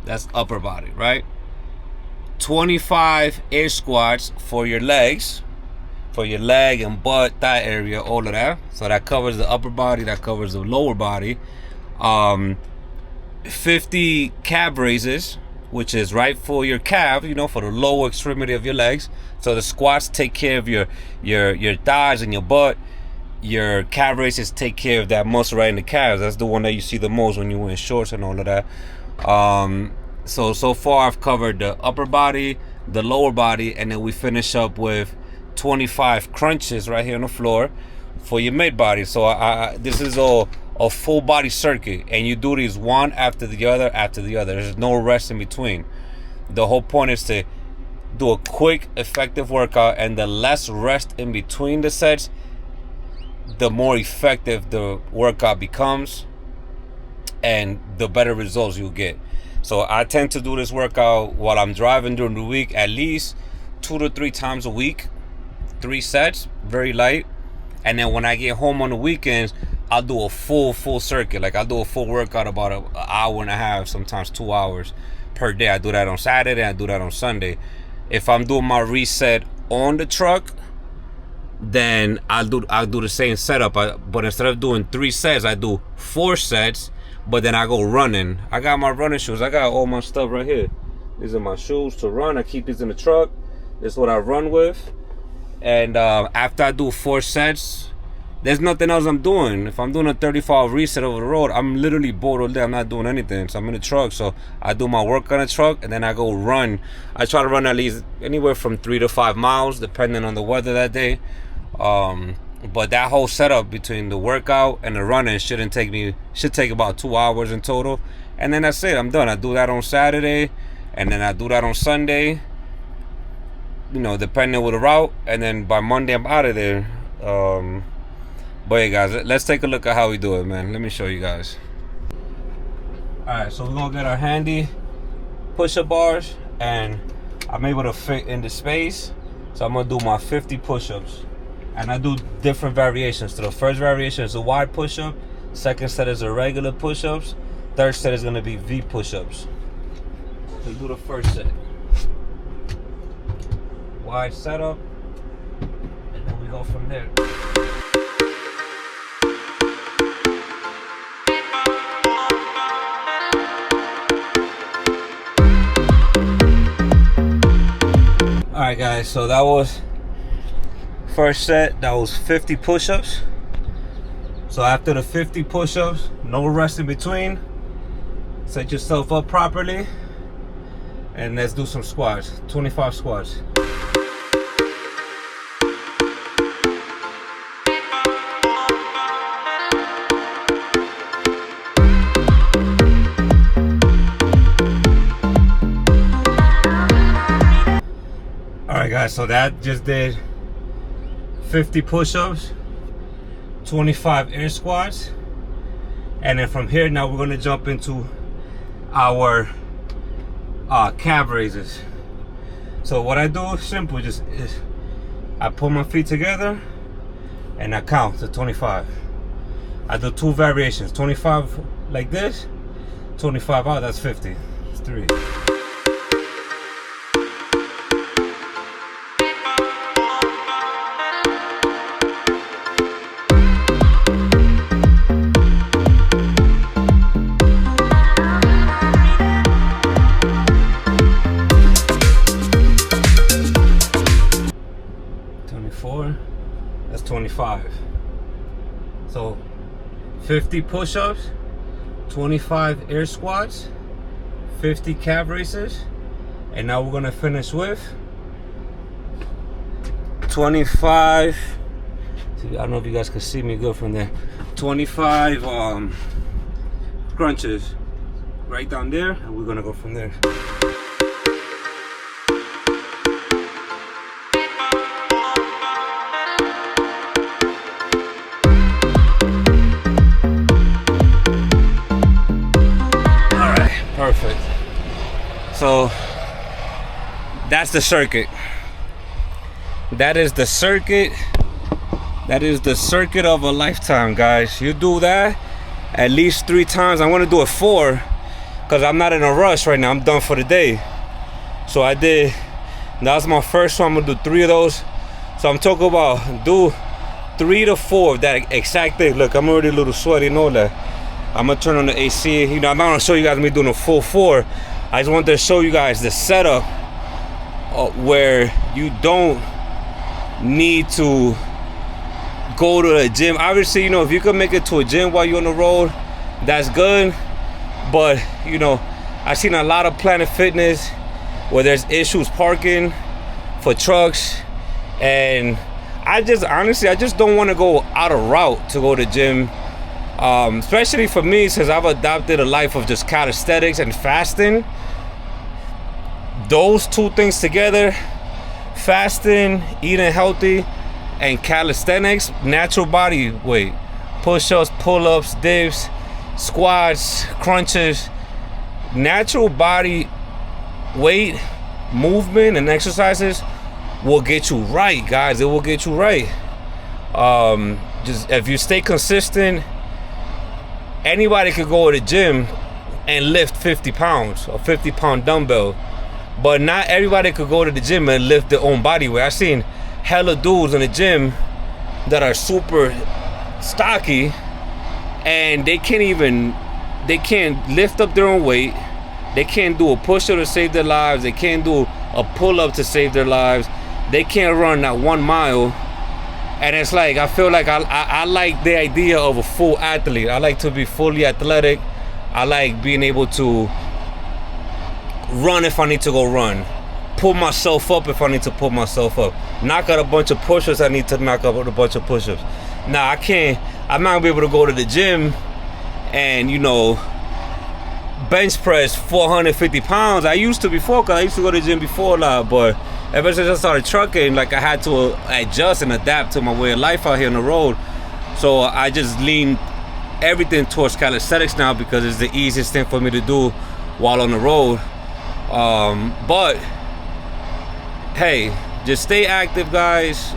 That's upper body, right? 25 air squats for your legs, for your leg and butt, thigh area, all of that. So that covers the upper body, that covers the lower body. 50 calf raises, which is right for your calf, you know, for the lower extremity of your legs. So the squats take care of your thighs and your butt. Your calf raises take care of that muscle right in the calves. That's the one that you see the most when you wear shorts and all of that. So far I've covered the upper body, the lower body, and then we finish up with 25 crunches right here on the floor for your mid body. So this is a full body circuit, and you do these one after the other after the other. There's no rest in between. The whole point is to do a quick, effective workout, and the less rest in between the sets, the more effective the workout becomes and the better results you'll get. So I tend to do this workout while I'm driving during the week, at least 2 to 3 times a week, 3 sets, very light. And then when I get home on the weekends, I'll do a full circuit. Like I'll do a full workout about an hour and a half, sometimes 2 hours per day. I do that on Saturday, I do that on Sunday. If I'm doing my reset on the truck, then I'll do the same setup. But instead of doing 3 sets, I do 4 sets. But then I go running. I got my running shoes. I got all my stuff right here. These are my shoes to run. I keep these in the truck. This is what I run with. And after I do 4 sets, there's nothing else I'm doing. If I'm doing a 35 reset over the road, I'm literally bored all day. I'm not doing anything. So I'm in the truck. So I do my work on the truck, and then I go run. I try to run at least anywhere from 3 to 5 miles, depending on the weather that day. But that whole setup between the workout and the running should take about 2 hours in total. And then that's it. I'm done. I do that on Saturday, and then I do that on Sunday, you know, depending on the route. And then by Monday, I'm out of there. But yeah, guys, let's take a look at how we do it, man. Let me show you guys. All right, so we're gonna get our handy push-up bars, and I'm able to fit in the space. So I'm gonna do my 50 push-ups. And I do different variations. So the first variation is a wide push-up. Second set is a regular push-ups. Third set is gonna be V push-ups. Let's do the first set. Wide setup, and then we go from there. All right, guys, so that was first set. That was 50 push-ups. So after the 50 push-ups, no rest in between, set yourself up properly, and let's do some squats. 25 squats. Alright guys, so that just did 50 push-ups, 25 air squats, and then from here now we're going to jump into our calf raises. So what I do simple, just is I put my feet together and I count to 25. I do 2 variations, 25 like this, 25 out, that's 50. It's 3. That's 25. So 50 push-ups, 25 air squats, 50 calf raises, and now we're gonna finish with 25. I don't know if you guys can see me good from there. 25 crunches right down there, and we're gonna go from there. Perfect. So that's the circuit. That is the circuit. That is the circuit of a lifetime, guys. You do that at least 3 times. I'm gonna do it 4 because I'm not in a rush right now. I'm done for the day. So I did, that was my first one. I'm gonna do 3 of those. So I'm talking about do 3 to 4 of that exact thing. Look, I'm already a little sweaty and all that. I'm gonna turn on the AC. You know, I'm not gonna show you guys me doing a full 4. I just wanted to show you guys the setup where you don't need to go to the gym. Obviously, you know, if you can make it to a gym while you're on the road, that's good. But, you know, I've seen a lot of Planet Fitness where there's issues parking for trucks. And I just, honestly, I just don't want to go out of route to go to the gym. Especially for me, since I've adopted a life of just calisthenics and fasting. Those 2 things together, fasting, eating healthy, and calisthenics, natural body weight, push-ups, pull-ups, dips, squats, crunches, natural body weight, movement, and exercises will get you right, guys. It will get you right. Just if you stay consistent, anybody could go to the gym and lift 50 pounds or 50-pound dumbbell, but not everybody could go to the gym and lift their own body weight. I've seen hella dudes in the gym that are super stocky and they can't lift up their own weight. They can't do a push-up to save their lives. They can't do a pull-up to save their lives. They can't run that 1 mile. And it's like, I feel like I like the idea of a full athlete. I like to be fully athletic. I like being able to run if I need to go run. Pull myself up if I need to pull myself up. Knock out a bunch of push-ups, I need to knock out a bunch of push-ups. Now, I'm not gonna be able to go to the gym and, you know, bench press 450 pounds. I used to before, because I used to go to the gym before a lot, but ever since I started trucking, like, I had to adjust and adapt to my way of life out here on the road. So I just lean everything towards calisthenics now because it's the easiest thing for me to do while on the road. But hey, just stay active, guys.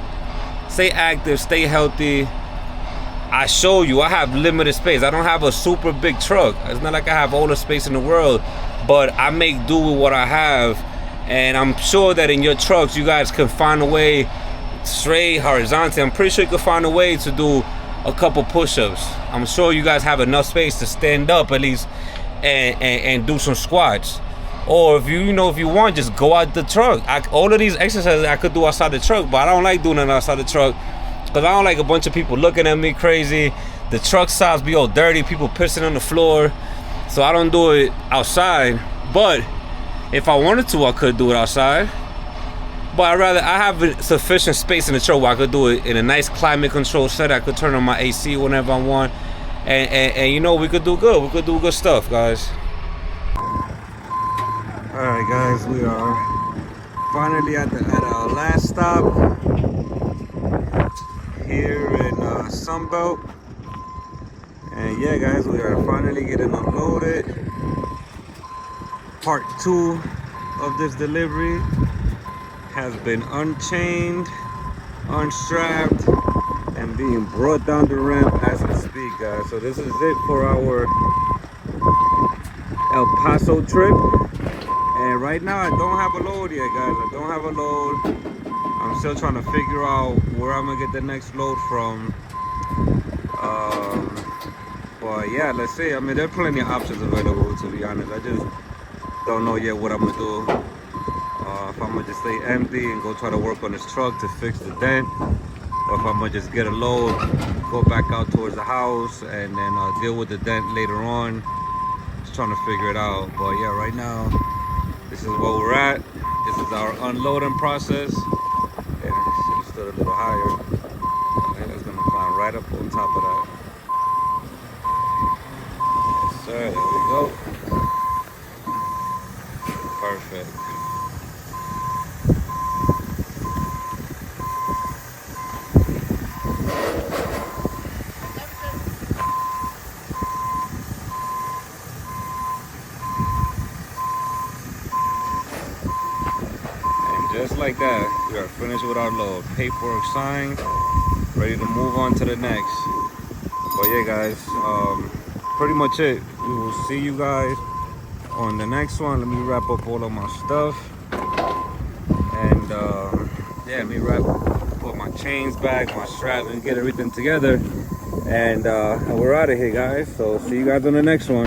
Stay active, stay healthy. I show you, I have limited space. I don't have a super big truck. It's not like I have all the space in the world, but I make do with what I have. And I'm sure that in your trucks, you guys can find a way, straight, horizontal. I'm pretty sure you can find a way to do a couple push-ups. I'm sure you guys have enough space to stand up at least and do some squats. Or if you know, if you want, just go out the truck. All of these exercises I could do outside the truck, but I don't like doing it outside the truck because I don't like a bunch of people looking at me crazy. The truck sides be all dirty, people pissing on the floor, so I don't do it outside. But if I wanted to, I could do it outside. But I have sufficient space in the truck where I could do it in a nice climate control set. I could turn on my AC whenever I want, and you know, we could do good. We could do good stuff, guys. All right, guys, we are finally at our last stop here in Sunbelt. And yeah, guys, we are finally getting unloaded. Part 2 of this delivery has been unchained, unstrapped, and being brought down the ramp as we speak, guys. So this is it for our El Paso trip. And right now I don't have a load yet, guys. I don't have a load. I'm still trying to figure out where I'm gonna get the next load from. But yeah, let's see. I mean, there are plenty of options available, to be honest. I just don't know yet what I'm gonna do. If I'm gonna just stay empty and go try to work on this truck to fix the dent, or if I'm gonna just get a load, go back out towards the house, and then deal with the dent later on. Just trying to figure it out. But yeah, right now, this is where we're at. This is our unloading process. And it stood a little higher. And it's gonna climb right up on top of that. Yes, sir. There we go. Perfect. Just like that, we are finished with our load. Paperwork signed, ready to move on to the next. But yeah, guys, pretty much it. We will see you guys on the next one. Let me wrap up all of my stuff. And yeah, let me put my chains back, my strap, and get everything together. And we're out of here, guys. So see you guys on the next one.